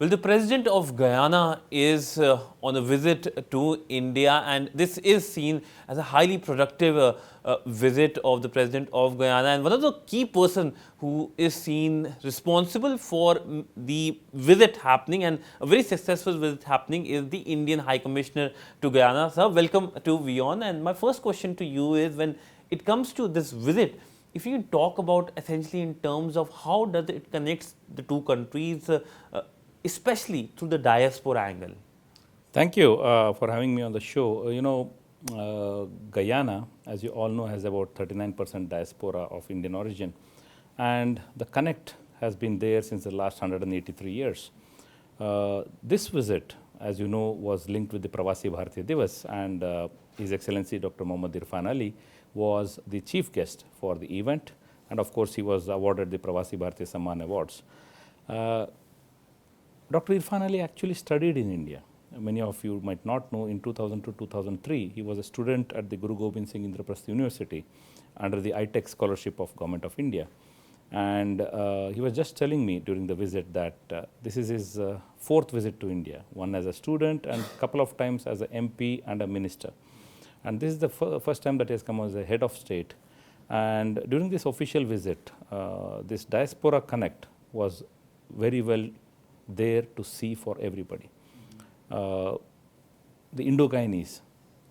Well, the president of Guyana is on a visit to India, and this is seen as a highly productive visit of the president of Guyana. And one of the key person who is seen responsible for the visit happening and a very successful visit happening is the Indian High Commissioner to Guyana. Sir, welcome to WION. And my first question to you is, when it comes to this visit, if you talk about essentially in terms of how does it connects the two countries, especially through the diaspora angle. Thank you for having me on the show. Guyana, as you all know, has about 39% diaspora of Indian origin, and the connect has been there since the last 183 years. This visit, as you know, was linked with the Pravasi Bharatiya Divas, and His Excellency Dr. Mohammad Irfaan Ali was the chief guest for the event, and of course he was awarded the Pravasi Bharatiya Samman Awards. Dr. Irfaan Ali actually studied in India. Many of you might not know, in 2000 to 2003, he was a student at the Guru Gobind Singh Indraprasth University under the iTech scholarship of Government of India. And he was just telling me during the visit that this is his fourth visit to India, one as a student and a couple of times as an MP and a minister. And this is the first time that he has come as a head of state. And during this official visit, this diaspora connect was very well there to see for everybody. The Indo-Guyanese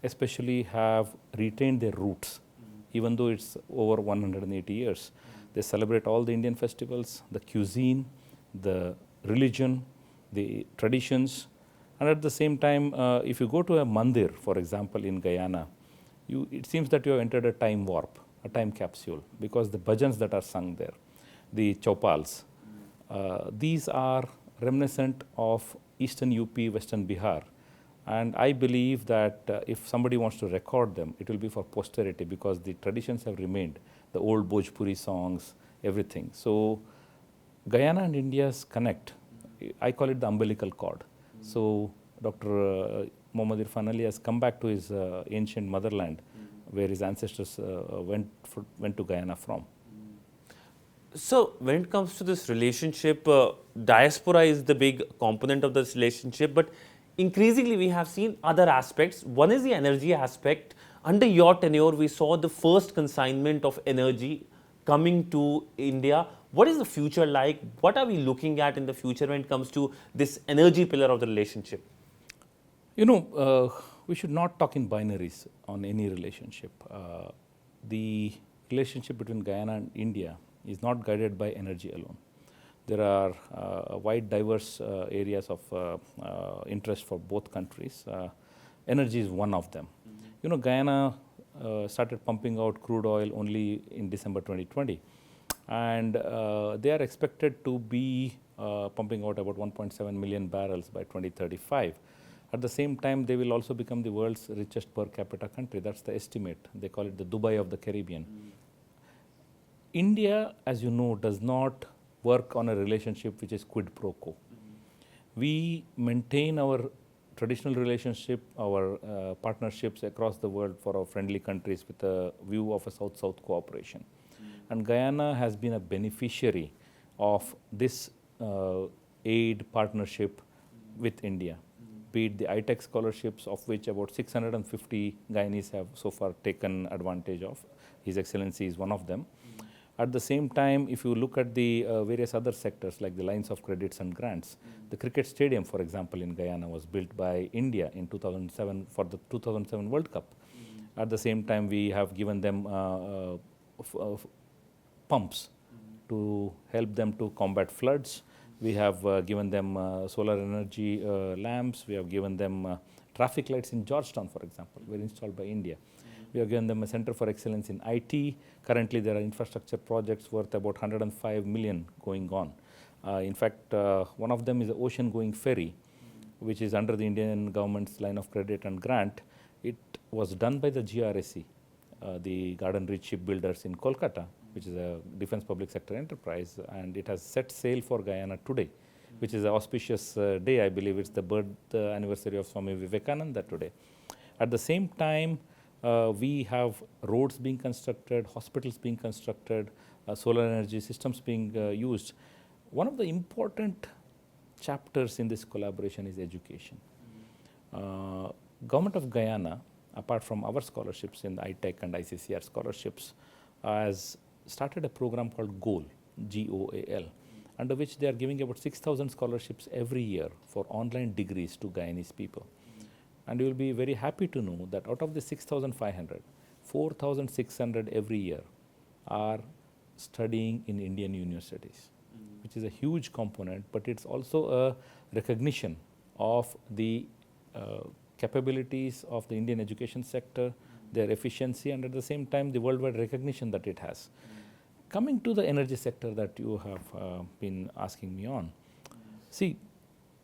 especially have retained their roots, even though it's over 180 years. They celebrate all the Indian festivals, the cuisine, the religion, the traditions, and at the same time, if you go to a mandir, for example, in Guyana, it seems that you have entered a time warp, a time capsule, because the bhajans that are sung there, the chopals, these are reminiscent of eastern UP, western Bihar, and I believe that if somebody wants to record them, it will be for posterity, because the traditions have remained, the old Bhojpuri songs, everything. So Guyana and India's connect, I call it the umbilical cord. So Dr. Mohammad Irfaan Ali has come back to his ancient motherland, where his ancestors went to Guyana from. So when it comes to this relationship, diaspora is the big component of this relationship, but increasingly we have seen other aspects. One is the energy aspect. Under your tenure, we saw the first consignment of energy coming to India. What is the future like? What are we looking at in the future when it comes to this energy pillar of the relationship? We should not talk in binaries on any relationship. The relationship between Guyana and India is not guided by energy alone. There are wide diverse areas of interest for both countries. Energy is one of them. Guyana started pumping out crude oil only in December 2020, and they are expected to be pumping out about 1.7 million barrels by 2035. At the same time, they will also become the world's richest per capita country. That's the estimate. They call it the Dubai of the Caribbean. India, as you know, does not work on a relationship which is quid pro quo. We maintain our traditional relationship, our partnerships across the world for our friendly countries with a view of a South-South cooperation. And Guyana has been a beneficiary of this aid partnership with India, be it the iTech scholarships, of which about 650 Guyanese have so far taken advantage of. His Excellency is one of them. At the same time, if you look at the various other sectors like the lines of credits and grants, the cricket stadium, for example, in Guyana was built by India in 2007 for the 2007 World Cup. At the same time, we have given them pumps to help them to combat floods. We have given them solar energy lamps. We have given them traffic lights in Georgetown, for example, were installed by India. We have given them a center for excellence in IT. Currently, there are infrastructure projects worth about 105 million going on. In fact, one of them is an ocean-going ferry, which is under the Indian government's line of credit and grant. It was done by the GRSE, the Garden Reach Shipbuilders in Kolkata, which is a defense public sector enterprise, and it has set sail for Guyana today, which is an auspicious day. I believe it's the birth anniversary of Swami Vivekananda today. At the same time, we have roads being constructed, hospitals being constructed, solar energy systems being used. One of the important chapters in this collaboration is education. Government of Guyana, apart from our scholarships in the ITEC and ICCR scholarships, has started a program called GOAL, G-O-A-L, under which they are giving about 6,000 scholarships every year for online degrees to Guyanese people. And you will be very happy to know that out of the 6,500, 4,600 every year are studying in Indian universities, which is a huge component, but it's also a recognition of the capabilities of the Indian education sector, their efficiency, and at the same time the worldwide recognition that it has. Coming to the energy sector that you have been asking me on, see,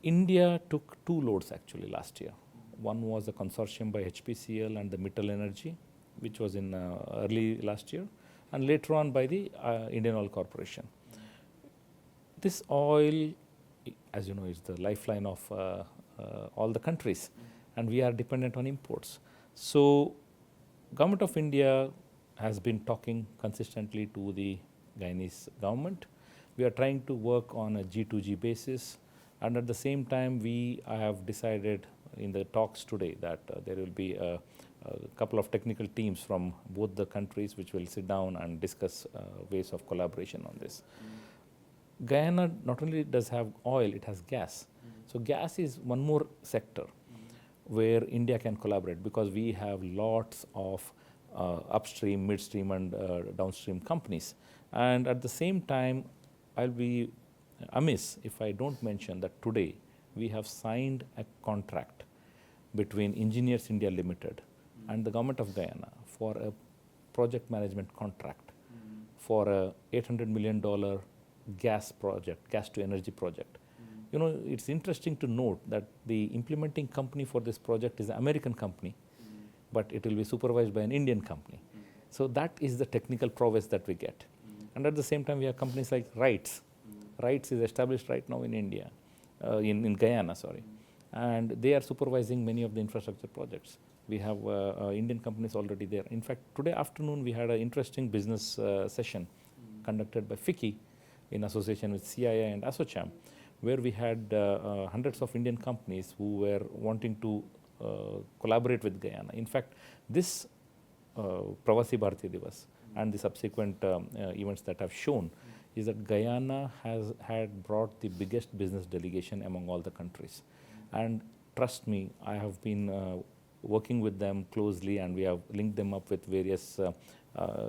India took 2 loads actually last year. One was a consortium by HPCL and the Mittal Energy, which was in early last year, and later on by the Indian Oil Corporation. This oil, as you know, is the lifeline of all the countries, and we are dependent on imports. So, Government of India has been talking consistently to the Guyanese government. We are trying to work on a G2G basis, and at the same time I have decided in the talks today that there will be a couple of technical teams from both the countries which will sit down and discuss ways of collaboration on this. Guyana not only does have oil, it has gas. So gas is one more sector where India can collaborate, because we have lots of upstream, midstream and downstream companies. And at the same time, I'll be amiss if I don't mention that today we have signed a contract between Engineers India Limited and the Government of Guyana for a project management contract for a $800 million gas project, gas to energy project. You know, it's interesting to note that the implementing company for this project is an American company, but it will be supervised by an Indian company. So that is the technical prowess that we get. And at the same time, we have companies like RITES. RITES is established right now in India, in Guyana, sorry. And they are supervising many of the infrastructure projects. We have Indian companies already there. In fact, today afternoon, we had an interesting business session conducted by FICCI in association with CIA and ASSOCHAM, where we had hundreds of Indian companies who were wanting to collaborate with Guyana. In fact, this Pravasi Bharatiya Divas and the subsequent events that have shown is that Guyana had brought the biggest business delegation among all the countries. And trust me, I have been working with them closely, and we have linked them up with various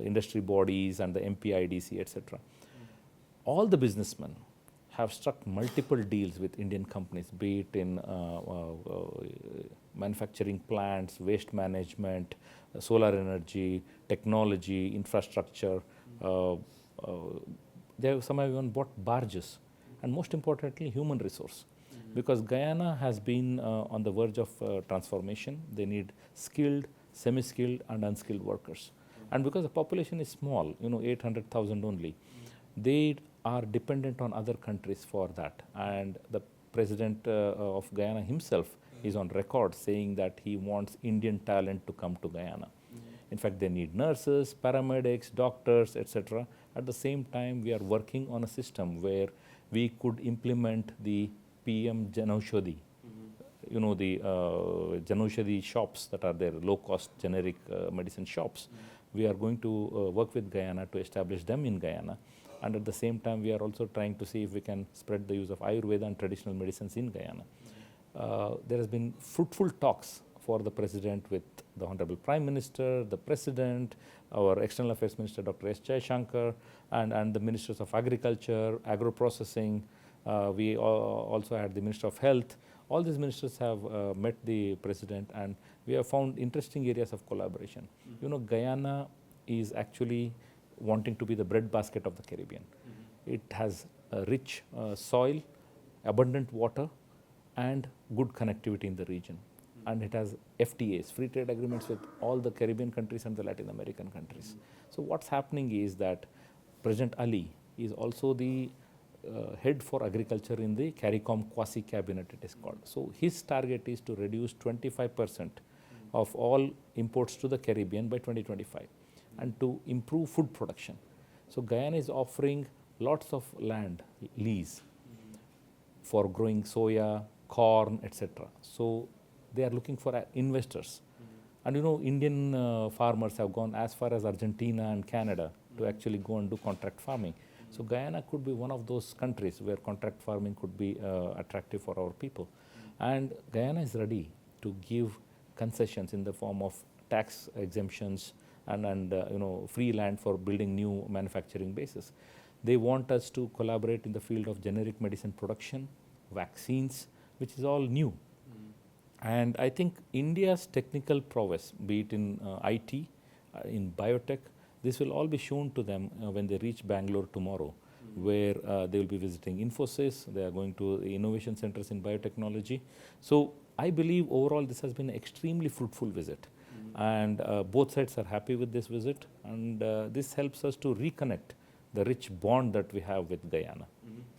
industry bodies and the MPIDC, etc. All the businessmen have struck multiple deals with Indian companies, be it in manufacturing plants, waste management, solar energy, technology, infrastructure. Some have even bought barges, and most importantly, human resource. Because Guyana has been on the verge of transformation. They need skilled, semi-skilled and unskilled workers. And because the population is small, 800,000 only, they are dependent on other countries for that. And the president of Guyana himself is on record saying that he wants Indian talent to come to Guyana. In fact, they need nurses, paramedics, doctors, etc. At the same time, we are working on a system where we could implement the PM Janaushadhi, the Janaushadhi shops that are there, low-cost generic medicine shops. We are going to work with Guyana to establish them in Guyana. And at the same time, we are also trying to see if we can spread the use of Ayurveda and traditional medicines in Guyana. There has been fruitful talks for the president with the Honorable Prime Minister, the President, our External Affairs Minister, Dr. S. Jaishankar, and the Ministers of Agriculture, Agro-Processing. We also had the Minister of Health. All these ministers have met the President, and we have found interesting areas of collaboration. Guyana is actually wanting to be the breadbasket of the Caribbean. It has a rich soil, abundant water, and good connectivity in the region. And it has FTAs, free trade agreements, with all the Caribbean countries and the Latin American countries. So what's happening is that President Ali is also the head for agriculture in the CARICOM Quasi Cabinet, it is called. So his target is to reduce 25% of all imports to the Caribbean by 2025 and to improve food production. So Guyana is offering lots of land lease for growing soya, corn, etc. So they are looking for investors. And you know, Indian farmers have gone as far as Argentina and Canada to actually go and do contract farming. So Guyana could be one of those countries where contract farming could be attractive for our people. And Guyana is ready to give concessions in the form of tax exemptions and you know, free land for building new manufacturing bases. They want us to collaborate in the field of generic medicine production, vaccines, which is all new. And I think India's technical prowess, be it in IT, in biotech, this will all be shown to them when they reach Bangalore tomorrow, where they will be visiting Infosys, they are going to the innovation centers in biotechnology. So I believe overall this has been an extremely fruitful visit. And both sides are happy with this visit, and this helps us to reconnect the rich bond that we have with Guyana.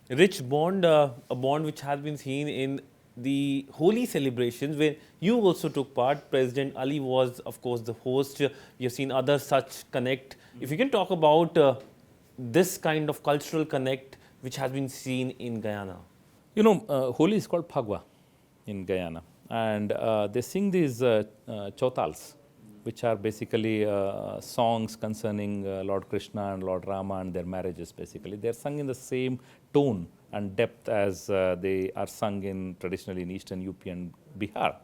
Rich bond, a bond which has been seen in the Holi celebrations where you also took part. President Ali was, of course, the host. We have seen other such connect. If you can talk about this kind of cultural connect which has been seen in Guyana. You know, Holi is called Phagwa in Guyana, and they sing these chautals, which are basically songs concerning Lord Krishna and Lord Rama and their marriages. Basically, they are sung in the same tone and depth as they are sung in traditionally in Eastern UP and Bihar.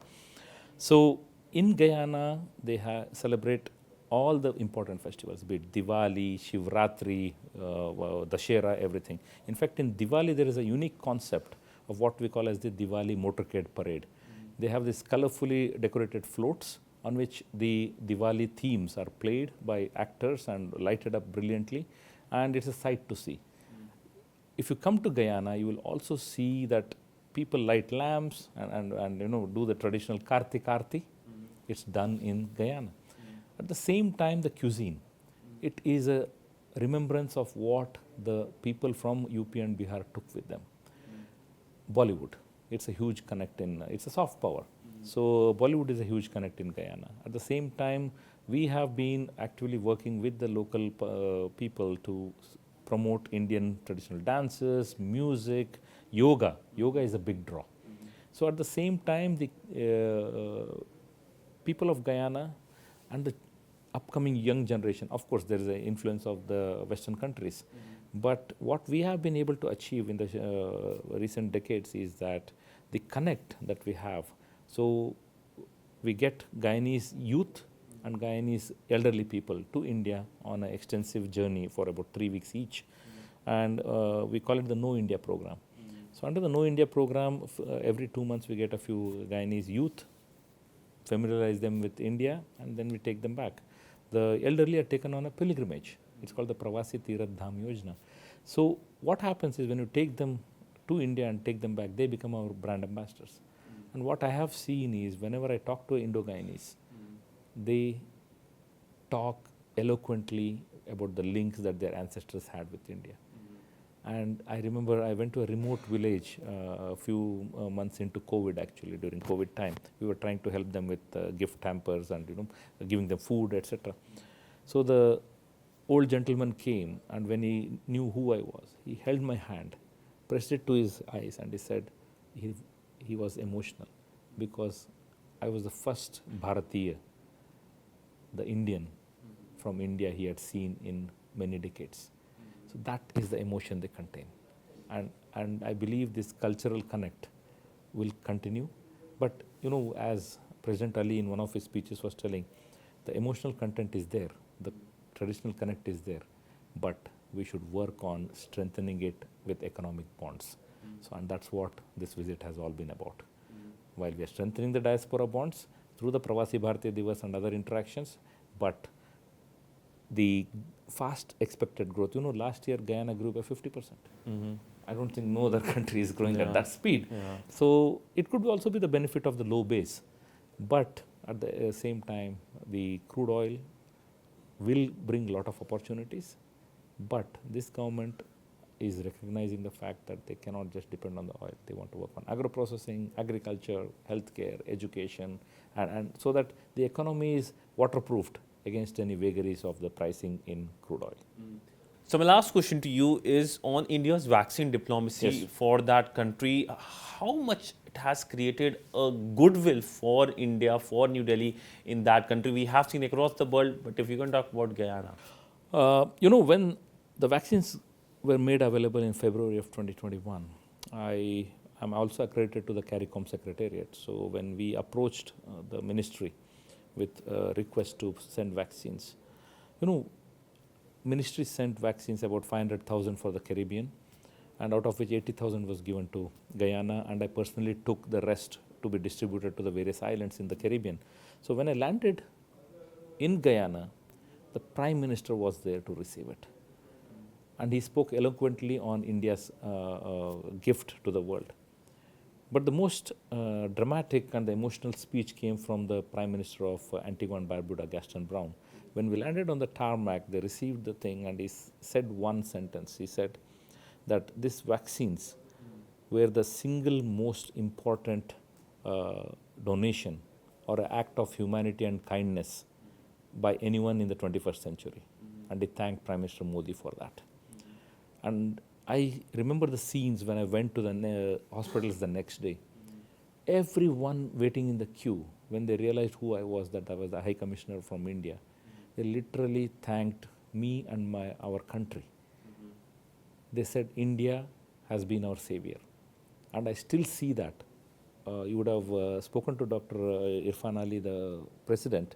So in Guyana, they celebrate all the important festivals, be it Diwali, Shivratri, Dashera, everything. In fact, in Diwali, there is a unique concept of what we call as the Diwali motorcade parade. They have these colorfully decorated floats on which the Diwali themes are played by actors and lighted up brilliantly, and it's a sight to see. If you come to Guyana, you will also see that people light lamps and you know, do the traditional Karti Karti. It's done in Guyana. At the same time, the cuisine, it is a remembrance of what the people from UP and Bihar took with them. Bollywood, it's a huge connect in, it's a soft power. So Bollywood is a huge connect in Guyana. At the same time, we have been actually working with the local people to promote Indian traditional dances, music, yoga. Yoga is a big draw. So at the same time, the people of Guyana and the upcoming young generation, of course, there is an influence of the Western countries. But what we have been able to achieve in the recent decades is that the connect that we have. So we get Guyanese youth and Guyanese elderly people to India on an extensive journey for about 3 weeks each. And we call it the Know India program. So under the Know India program, every 2 months we get a few Guyanese youth, familiarize them with India, and then we take them back. The elderly are taken on a pilgrimage. It's called the Pravasi Bharatiya Divas. So what happens is when you take them to India and take them back, they become our brand ambassadors. And what I have seen is whenever I talk to Indo-Guyanese, they talk eloquently about the links that their ancestors had with India. And I remember I went to a remote village a few months into COVID, actually, during COVID time. We were trying to help them with gift hampers and, you know, giving them food, etc. So the old gentleman came, and when he knew who I was, he held my hand, pressed it to his eyes, and he said he was emotional because I was the first Bharatiya, the Indian from India he had seen in many decades. So that is the emotion they contain. And I believe this cultural connect will continue. But, you know, as President Ali in one of his speeches was telling, the emotional content is there, the traditional connect is there, but we should work on strengthening it with economic bonds. So, and that's what this visit has all been about. While we are strengthening the diaspora bonds through the Pravasi Bharatiya Divas and other interactions, but the fast expected growth, you know, last year Guyana grew by 50%. I don't think no other country is growing at that speed. So it could also be the benefit of the low base. But at the same time, the crude oil will bring a lot of opportunities. But this government is recognizing the fact that they cannot just depend on the oil. They want to work on agro-processing, agriculture, healthcare, education, and so that the economy is waterproofed against any vagaries of the pricing in crude oil. So my last question to you is on India's vaccine diplomacy Yes. for that country. How much it has created a goodwill for India, for New Delhi in that country? We have seen across the world, but if you can talk about Guyana. When the vaccines were made available in February of 2021, I am also accredited to the CARICOM Secretariat. So when we approached the ministry with a request to send vaccines, ministry sent vaccines about 500,000 for the Caribbean, and out of which 80,000 was given to Guyana, and I personally took the rest to be distributed to the various islands in the Caribbean. So when I landed in Guyana, the Prime Minister was there to receive it. And he spoke eloquently on India's gift to the world. But the most dramatic and the emotional speech came from the Prime Minister of Antigua and Barbuda, Gaston Brown. When we landed on the tarmac, they received the thing and he said one sentence. He said that these vaccines were the single most important donation or an act of humanity and kindness by anyone in the 21st century. And he thanked Prime Minister Modi for that. And I remember the scenes when I went to the hospitals the next day. Everyone waiting in the queue, when they realized who I was, that I was the High Commissioner from India, they literally thanked me and our country. They said India has been our savior. And I still see that. You would have spoken to Dr. Irfaan Ali, the president.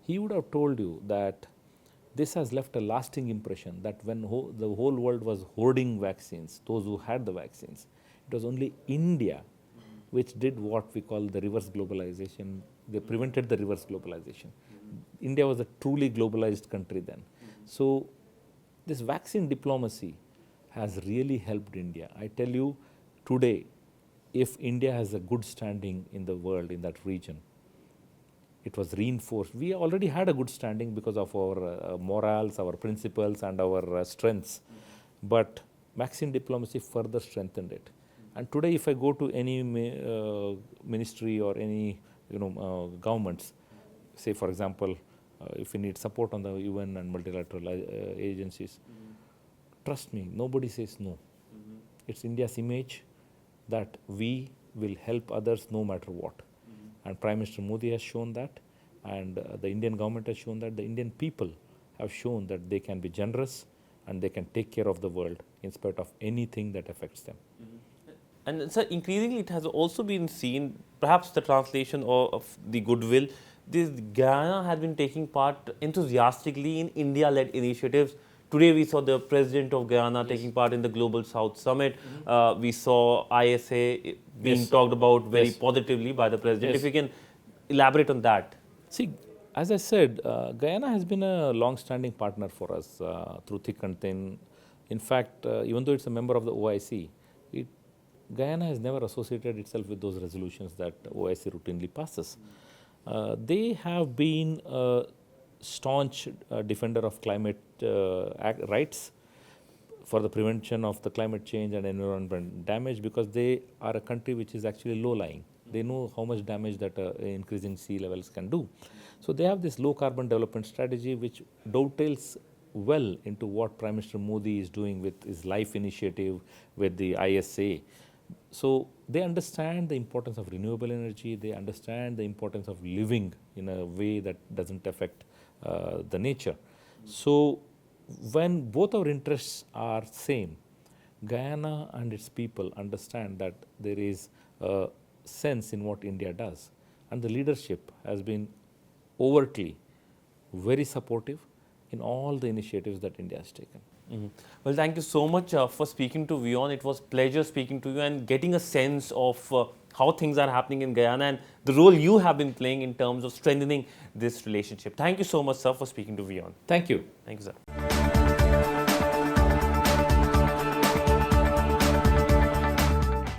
He would have told you that this has left a lasting impression that when the whole world was hoarding vaccines, those who had the vaccines, it was only India which did what we call the reverse globalization. They prevented the reverse globalization. India was a truly globalized country then. So this vaccine diplomacy has really helped India. I tell you, today, if India has a good standing in the world, in that region, it was reinforced. We already had a good standing because of our morals, our principles, and our strengths. But vaccine diplomacy further strengthened it. And today, if I go to any ministry or any governments, say for example, if we need support on the UN and multilateral agencies, trust me, nobody says no. It's India's image that we will help others no matter what. And Prime Minister Modi has shown that, and the Indian government has shown that, the Indian people have shown that they can be generous and they can take care of the world in spite of anything that affects them. And sir, increasingly it has also been seen, perhaps the translation of the goodwill, this Guyana has been taking part enthusiastically in India-led initiatives. Today we saw the president of Guyana taking part in the Global South Summit. We saw ISA being talked about very positively by the president. If you can elaborate on that. See, as I said, Guyana has been a long-standing partner for us through thick and thin. In fact, even though it's a member of the OIC, Guyana has never associated itself with those resolutions that OIC routinely passes. They have been a staunch defender of climate rights for the prevention of the climate change and environmental damage, because they are a country which is actually low-lying. They know how much damage that increasing sea levels can do. So they have this low-carbon development strategy which dovetails well into what Prime Minister Modi is doing with his LIFE initiative, with the ISA. So they understand the importance of renewable energy, they understand the importance of living in a way that doesn't affect the nature. So when both our interests are same, Guyana and its people understand that there is a sense in what India does. And the leadership has been overtly very supportive in all the initiatives that India has taken. Well, thank you so much for speaking to WION. It was a pleasure speaking to you and getting a sense of how things are happening in Guyana and the role you have been playing in terms of strengthening this relationship. Thank you so much, sir, for speaking to WION. Thank you. Thank you, sir.